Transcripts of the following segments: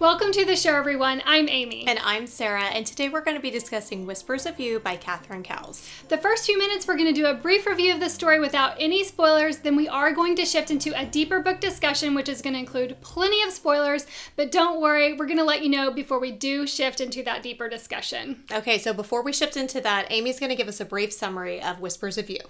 Welcome to the show, everyone. I'm Amy. And I'm Sarah, and today we're going to be discussing Whispers of You by Cowles. The first few minutes, we're going to do a brief review of the story without any spoilers. Then we are going to shift into a deeper book discussion, which is going to include plenty of spoilers. But don't worry, we're going to let you know before we do shift into that deeper discussion. Okay, so before we shift into that, Amy's going to give us a brief summary of Whispers of You.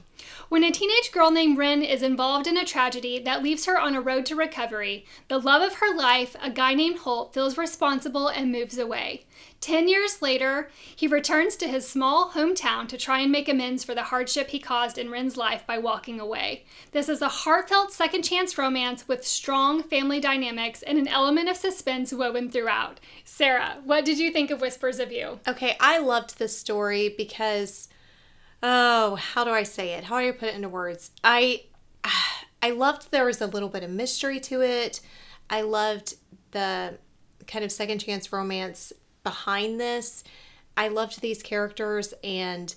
When a teenage girl named Rin is involved in a tragedy that leaves her on a road to recovery, the love of her life, a guy named Holt, feels responsible and moves away. 10 years later, he returns to his small hometown to try and make amends for the hardship he caused in Rin's life by walking away. This is a heartfelt second chance romance with strong family dynamics and an element of suspense woven throughout. Sarah, what did you think of Whispers of You? Okay, I loved this story because, how do I say it? How do I put it into words? I loved there was a little bit of mystery to it. I loved the kind of second chance romance behind this. I loved these characters and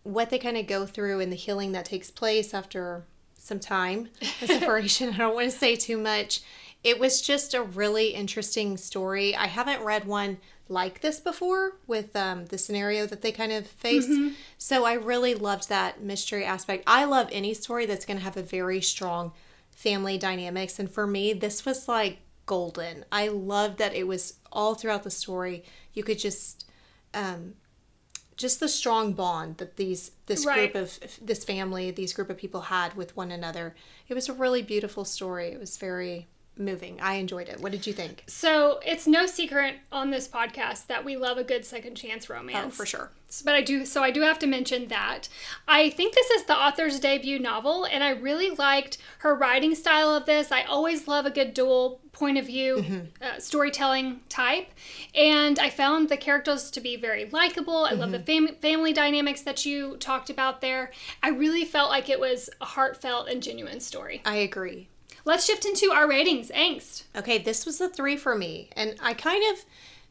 what they kind of go through and the healing that takes place after some time of separation. I don't want to say too much. It was just a really interesting story. I haven't read one like this before with the scenario that they kind of face. Mm-hmm. So I really loved that mystery aspect. I love any story that's going to have a very strong family dynamics. And for me, this was like golden. I loved that it was all throughout the story. You could just the strong bond that this group of people had with one another. It was a really beautiful story. It was very moving. I enjoyed it. What did you think? So it's no secret on this podcast that we love a good second chance romance. Oh, for sure. But I do have to mention that I think this is the author's debut novel, and I really liked her writing style of this. I always love a good dual point of view storytelling type, and I found the characters to be very likable. I love the family dynamics that you talked about there. I really felt like it was a heartfelt and genuine story. I agree. Let's shift into our ratings. Angst. Okay, this was a 3 for me, and I kind of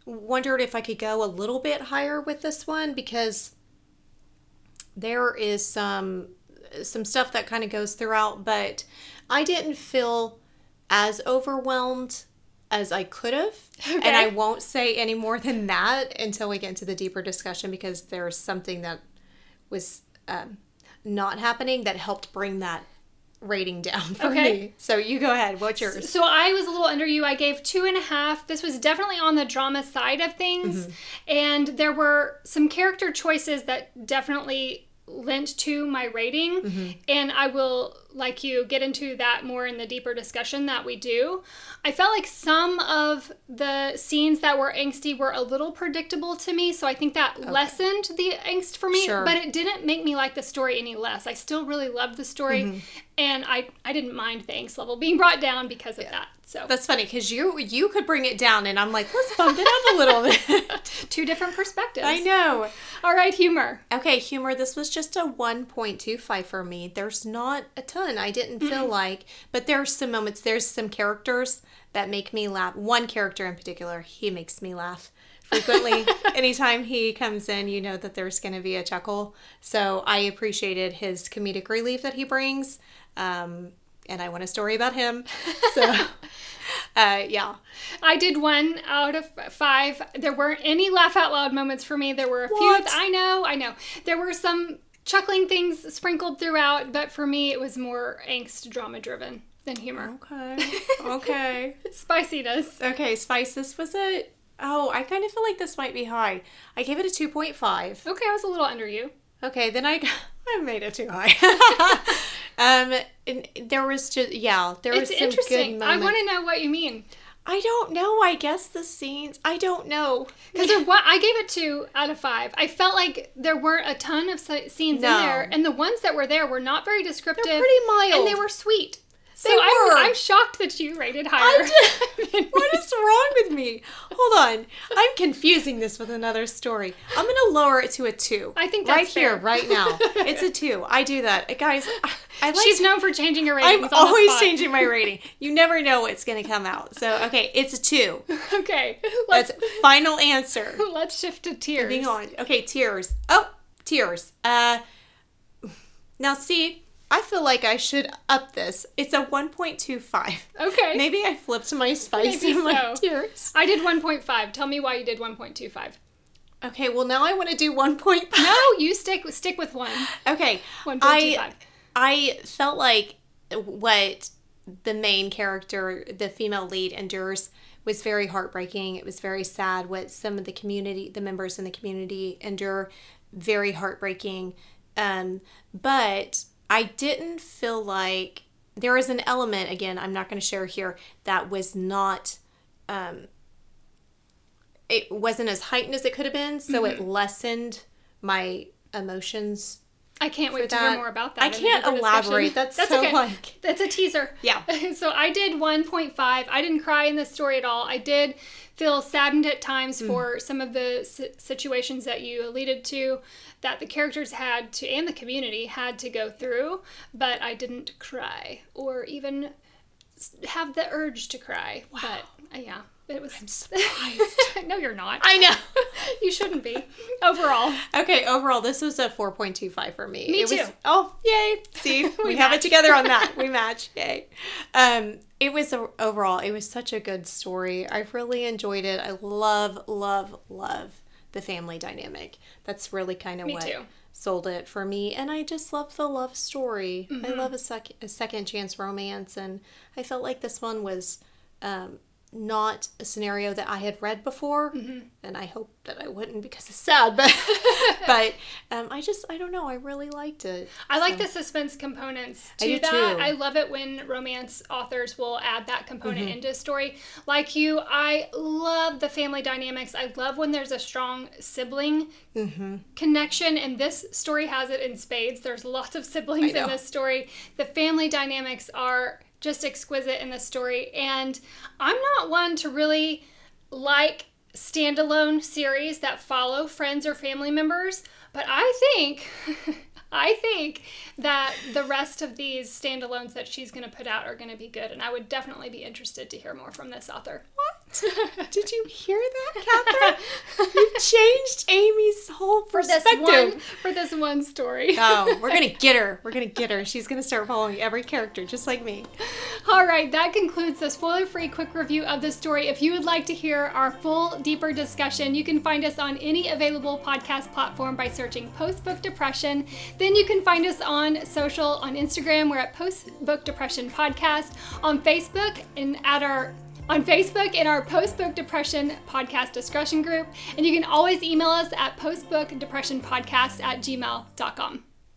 wondered if I could go a little bit higher with this one because there is some stuff that kind of goes throughout, but I didn't feel as overwhelmed as I could have. Okay. And I won't say any more than that until we get into the deeper discussion because there's something that was not happening that helped bring that rating down for me. So you go ahead. What's yours? So I was a little under you. I gave 2.5. This was definitely on the drama side of things. And there were some character choices that definitely lent to my rating. And I will, like you, get into that more in the deeper discussion that we do. I felt like some of the scenes that were angsty were a little predictable to me, so I think that lessened the angst for me, but it didn't make me like the story any less. I still really loved the story, and I didn't mind the angst level being brought down because of that. So that's funny, because you could bring it down, and I'm like, let's bump it up a little bit. Two different perspectives. I know. All right, humor. Okay, humor. This was just a 1.25 for me. There's not a ton. I didn't feel like, but there's some moments, there's some characters that make me laugh. One character in particular, he makes me laugh frequently. Anytime he comes in, you know that there's going to be a chuckle. So I appreciated his comedic relief that he brings. And I want a story about him. So, yeah. I did 1 out of 5. There weren't any laugh out loud moments for me. There were a few. I know. There were some chuckling things sprinkled throughout, but for me, it was more angst drama driven than humor. Okay. Spiciness. Okay, spiciness was it? Oh, I kind of feel like this might be high. I gave it a 2.5. Okay, I was a little under you. Okay, then I made it too high. And there was just, there was some good moments. I want to know what you mean. I don't know. I guess the scenes, I don't know. Because I gave it 2 out of 5. I felt like there weren't a ton of scenes in there, and the ones that were there were not very descriptive. They're pretty mild. And they were sweet. So I'm shocked that you rated higher. What is wrong with me? Hold on. I'm confusing this with another story. I'm going to lower it to a 2. I think that's fair. Here, right now. It's a 2. I do that. Guys, she's known for changing her ratings. I'm always changing my rating. You never know what's going to come out. So, okay, it's a 2. Okay. That's final answer. Let's shift to tears. Moving on. Okay, tears. Oh, tears. Now, see, I feel like I should up this. It's a 1.25. Okay. Maybe I flipped my spice Maybe and my so. tears. I did 1.5. Tell me why you did 1.25. Okay, well now I want to do 1.5. No, you stick with 1. Okay. 1.25. I felt like what the main character, the female lead, endures was very heartbreaking. It was very sad. What some of the members in the community endure, very heartbreaking. But I didn't feel like there is an element, again, I'm not going to share here, that was not, it wasn't as heightened as it could have been. So it lessened my emotions. I can't wait to hear more about that. I can't elaborate. That's so okay. like... That's a teaser. Yeah. So I did 1.5. I didn't cry in this story at all. I did feel saddened at times for some of the situations that you alluded to that the characters had to, and the community had to go through, but I didn't cry or even have the urge to cry. Wow. But yeah. It was. I'm surprised. No, you're not. I know. You shouldn't be. Overall. Okay, overall, this was a 4.25 for me. Me too. Oh, yay. See, we have it together on that. We match. Yay. It was overall, it was such a good story. I really enjoyed it. I love, love, love the family dynamic. That's really kind of what sold it for me. And I just love the love story. Mm-hmm. I love a second chance romance. And I felt like this one was... not a scenario that I had read before, and I hope that I wouldn't because it's sad, but I don't know, I really liked it. I like the suspense components to that. Too. I love it when romance authors will add that component into a story. Like you, I love the family dynamics. I love when there's a strong sibling connection, and this story has it in spades. There's lots of siblings in this story. The family dynamics are just exquisite in the story, and I'm not one to really like standalone series that follow friends or family members, but I think that the rest of these standalones that she's going to put out are going to be good, and I would definitely be interested to hear more from this author. What? Did you hear that, Catherine? You changed Amy's whole perspective. For this one story. Oh, we're going to get her. We're going to get her. She's going to start following every character, just like me. All right, that concludes the spoiler-free quick review of the story. If you would like to hear our full, deeper discussion, you can find us on any available podcast platform by searching Post-Book Depression. Then you can find us on social, on Instagram, we're at Post-Book Depression Podcast, on Facebook in our Post-Book Depression Podcast discussion group, and you can always email us at postbookdepressionpodcast@gmail.com.